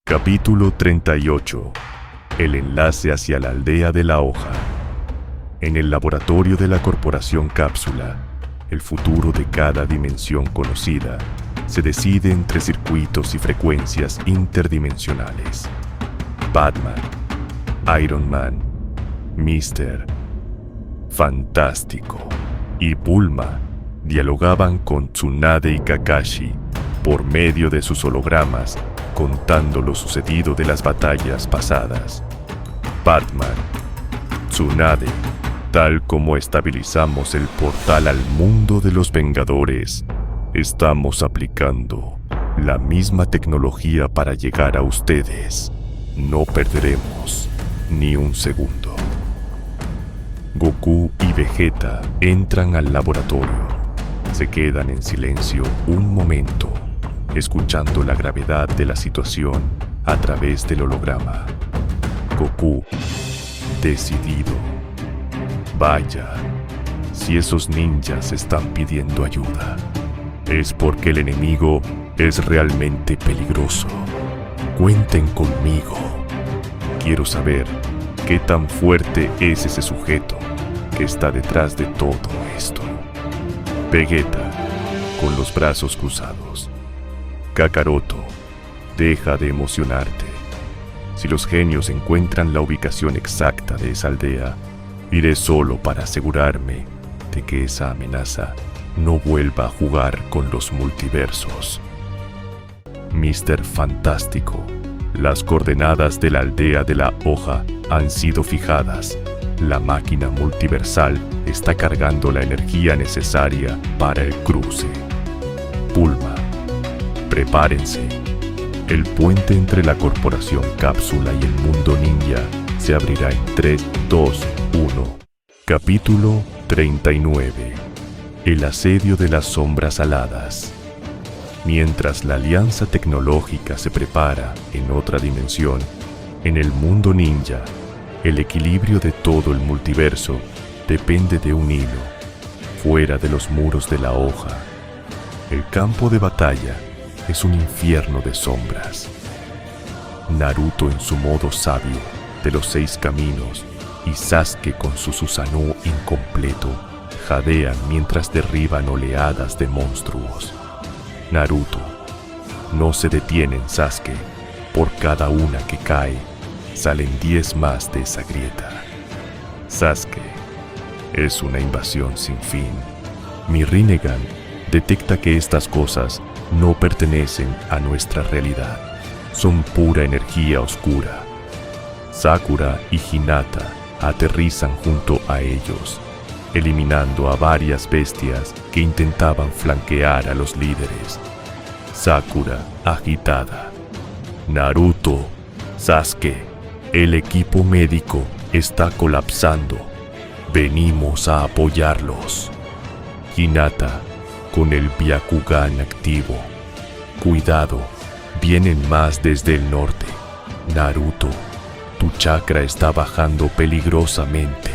Capítulo 38. El enlace hacia la aldea de la hoja. En el laboratorio de la Corporación Cápsula, el futuro de cada dimensión conocida se decide entre circuitos y frecuencias interdimensionales. Batman, Iron Man, Mr. Fantástico y Bulma dialogaban con Tsunade y Kakashi por medio de sus hologramas, contando lo sucedido de las batallas pasadas. Batman, Tsunade, tal como estabilizamos el portal al mundo de los Vengadores, estamos aplicando la misma tecnología para llegar a ustedes. No perderemos ni un segundo. Goku y Vegeta entran al laboratorio. Se quedan en silencio un momento, escuchando la gravedad de la situación a través del holograma. Goku, decidido. Vaya, si esos ninjas están pidiendo ayuda, es porque el enemigo es realmente peligroso. Cuenten conmigo. Quiero saber qué tan fuerte es ese sujeto que está detrás de todo esto. Vegeta, con los brazos cruzados. Kakaroto, deja de emocionarte. Si los genios encuentran la ubicación exacta de esa aldea, iré solo para asegurarme de que esa amenaza no vuelva a jugar con los multiversos. Mr. Fantástico, las coordenadas de la aldea de la hoja han sido fijadas. La máquina multiversal está cargando la energía necesaria para el cruce. Bulma, prepárense. El puente entre la Corporación Cápsula y el mundo ninja se abrirá en 3, 2, 1. Capítulo 39. El asedio de las sombras aladas. Mientras la alianza tecnológica se prepara en otra dimensión, en el mundo ninja, el equilibrio de todo el multiverso depende de un hilo, fuera de los muros de la hoja. El campo de batalla es un infierno de sombras. Naruto en su modo sabio de los 6 caminos y Sasuke con su Susanoo incompleto jadean mientras derriban oleadas de monstruos. Naruto, no se detienen, Sasuke. Por cada una que cae, salen 10 más de esa grieta. Sasuke, es una invasión sin fin. Mi Rinnegan detecta que estas cosas no pertenecen a nuestra realidad. Son pura energía oscura. Sakura y Hinata aterrizan junto a ellos, eliminando a varias bestias que intentaban flanquear a los líderes. Sakura agitada. Naruto, Sasuke, el equipo médico está colapsando. Venimos a apoyarlos. Hinata, con el Byakugan activo. Cuidado, vienen más desde el norte. Naruto, tu chakra está bajando peligrosamente.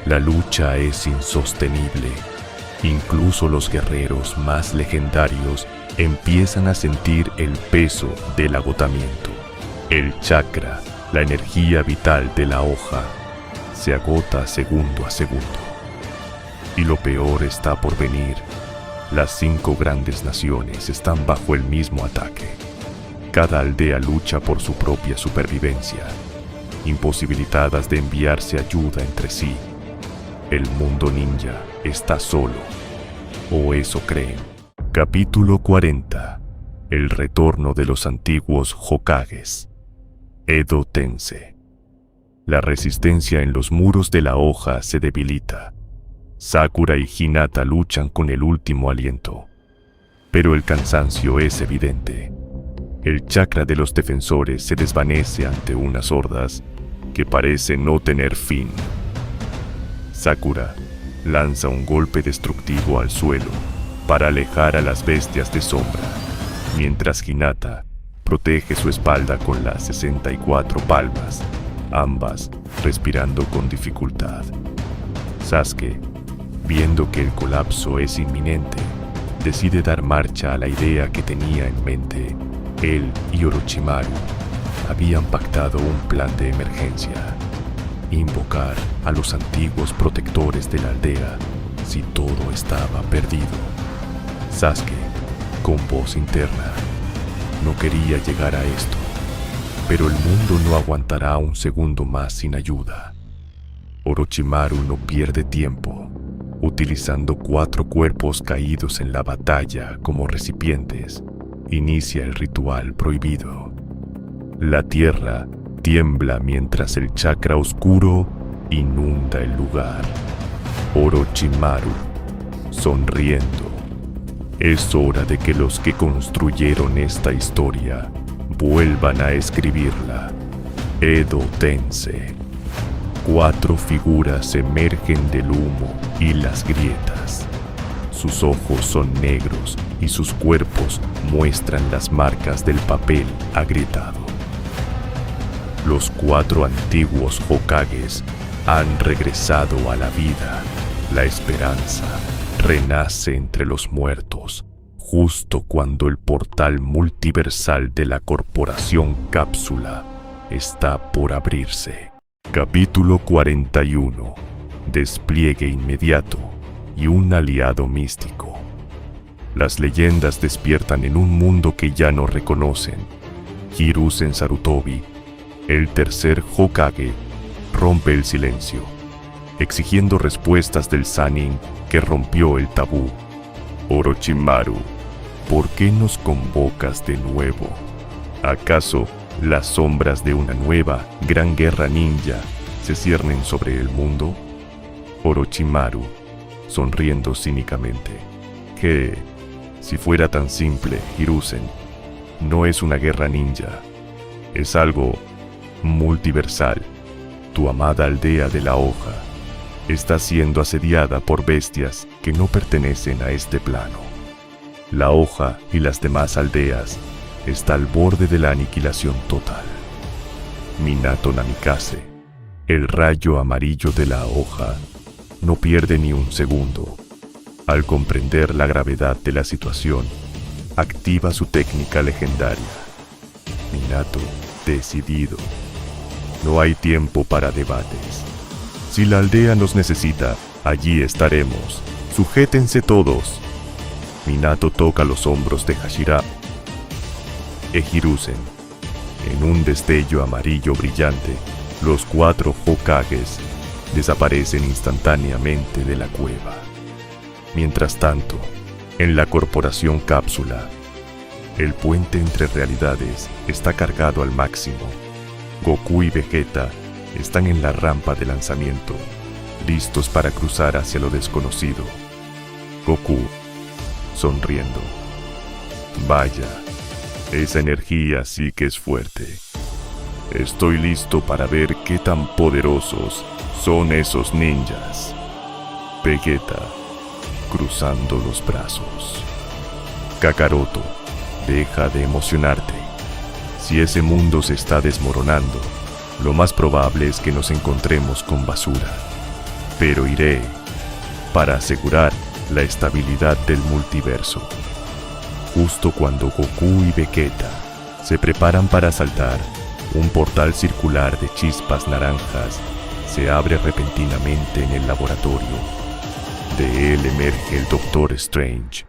La lucha es insostenible. Incluso los guerreros más legendarios empiezan a sentir el peso del agotamiento. El chakra, la energía vital de la hoja, se agota segundo a segundo. Y lo peor está por venir. Las 5 grandes naciones están bajo el mismo ataque. Cada aldea lucha por su propia supervivencia, imposibilitadas de enviarse ayuda entre sí. El mundo ninja está solo, o eso creen. Capítulo 40. El retorno de los antiguos Hokages. Edo Tensei. La resistencia en los muros de la hoja se debilita. Sakura y Hinata luchan con el último aliento, pero el cansancio es evidente. El chakra de los defensores se desvanece ante unas hordas que parecen no tener fin. Sakura lanza un golpe destructivo al suelo para alejar a las bestias de sombra, mientras Hinata protege su espalda con las 64 palmas, ambas respirando con dificultad. Sasuke, viendo que el colapso es inminente, decide dar marcha a la idea que tenía en mente Él y Orochimaru habían pactado un plan de emergencia: invocar a los antiguos protectores de la aldea si todo estaba perdido. Sasuke, con voz interna, no quería llegar a esto, pero el mundo no aguantará un segundo más sin ayuda. Orochimaru no pierde tiempo, utilizando 4 cuerpos caídos en la batalla como recipientes, inicia el ritual prohibido. La tierra tiembla mientras el chakra oscuro inunda el lugar. Orochimaru, sonriendo. Es hora de que los que construyeron esta historia vuelvan a escribirla. Edo Tensei. 4 figuras emergen del humo y las grietas. Sus ojos son negros y sus cuerpos muestran las marcas del papel agrietado. Los 4 antiguos Hokages han regresado a la vida. La esperanza renace entre los muertos, justo cuando el portal multiversal de la Corporación Cápsula está por abrirse. Capítulo 41. Despliegue inmediato y un aliado místico. Las leyendas despiertan en un mundo que ya no reconocen. Hiruzen Sarutobi, el tercer Hokage, rompe el silencio, exigiendo respuestas del Sannin que rompió el tabú. Orochimaru, ¿por qué nos convocas de nuevo? ¿Acaso las sombras de una nueva gran guerra ninja se ciernen sobre el mundo? Orochimaru, sonriendo cínicamente. Que, si fuera tan simple, Hiruzen, no es una guerra ninja, es algo multiversal. Tu amada aldea de la hoja está siendo asediada por bestias que no pertenecen a este plano. La hoja y las demás aldeas está al borde de la aniquilación total. Minato Namikaze, el rayo amarillo de la hoja, no pierde ni un segundo. Al comprender la gravedad de la situación, activa su técnica legendaria. Minato, decidido. No hay tiempo para debates. Si la aldea nos necesita, allí estaremos. Sujétense todos. Minato toca los hombros de Hashira e Hiruzen. En un destello amarillo brillante, los 4 Hokages desaparecen instantáneamente de la cueva. Mientras tanto, en la Corporación Cápsula, el puente entre realidades está cargado al máximo. Goku y Vegeta están en la rampa de lanzamiento, listos para cruzar hacia lo desconocido. Goku, sonriendo. Vaya, esa energía sí que es fuerte. Estoy listo para ver qué tan poderosos son esos ninjas. Vegeta, cruzando los brazos. Kakaroto, deja de emocionarte. Si ese mundo se está desmoronando, lo más probable es que nos encontremos con basura. Pero iré para asegurar la estabilidad del multiverso. Justo cuando Goku y Vegeta se preparan para saltar, un portal circular de chispas naranjas se abre repentinamente en el laboratorio. De él emerge el Doctor Strange,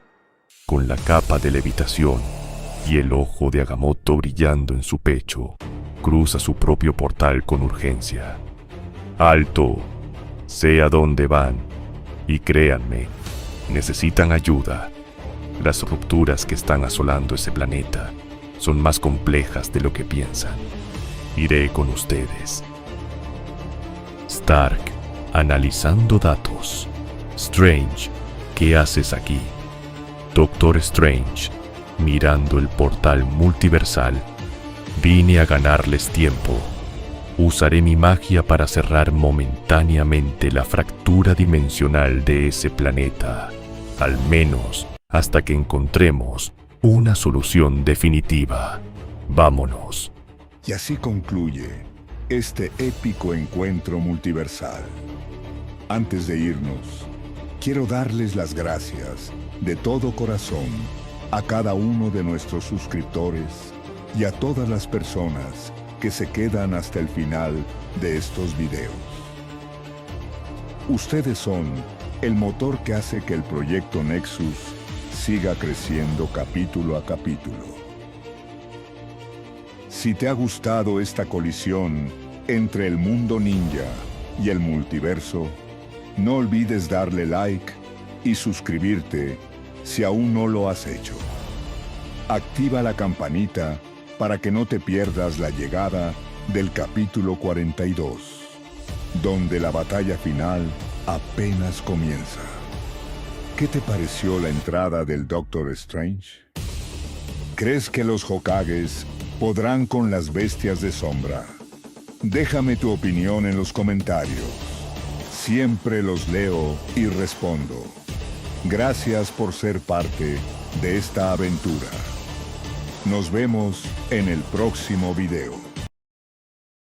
con la capa de levitación y el ojo de Agamotto brillando en su pecho. Cruza su propio portal con urgencia. ¡Alto! Sé a dónde van. Y créanme, necesitan ayuda. Las rupturas que están asolando ese planeta son más complejas de lo que piensan. Iré con ustedes. Stark, analizando datos. Strange, ¿qué haces aquí? Doctor Strange, mirando el portal multiversal. Vine a ganarles tiempo. Usaré mi magia para cerrar momentáneamente la fractura dimensional de ese planeta, al menos hasta que encontremos una solución definitiva. Vámonos. Y así concluye este épico encuentro multiversal. Antes de irnos, quiero darles las gracias de todo corazón a cada uno de nuestros suscriptores y a todas las personas que se quedan hasta el final de estos videos. Ustedes son el motor que hace que el proyecto Nexus siga creciendo capítulo a capítulo. Si te ha gustado esta colisión entre el mundo ninja y el multiverso, no olvides darle like y suscribirte si aún no lo has hecho. Activa la campanita para que no te pierdas la llegada del capítulo 42, donde la batalla final apenas comienza. ¿Qué te pareció la entrada del Doctor Strange? ¿Crees que los Hokages podrán con las bestias de sombra? Déjame tu opinión en los comentarios. Siempre los leo y respondo. Gracias por ser parte de esta aventura. Nos vemos en el próximo video.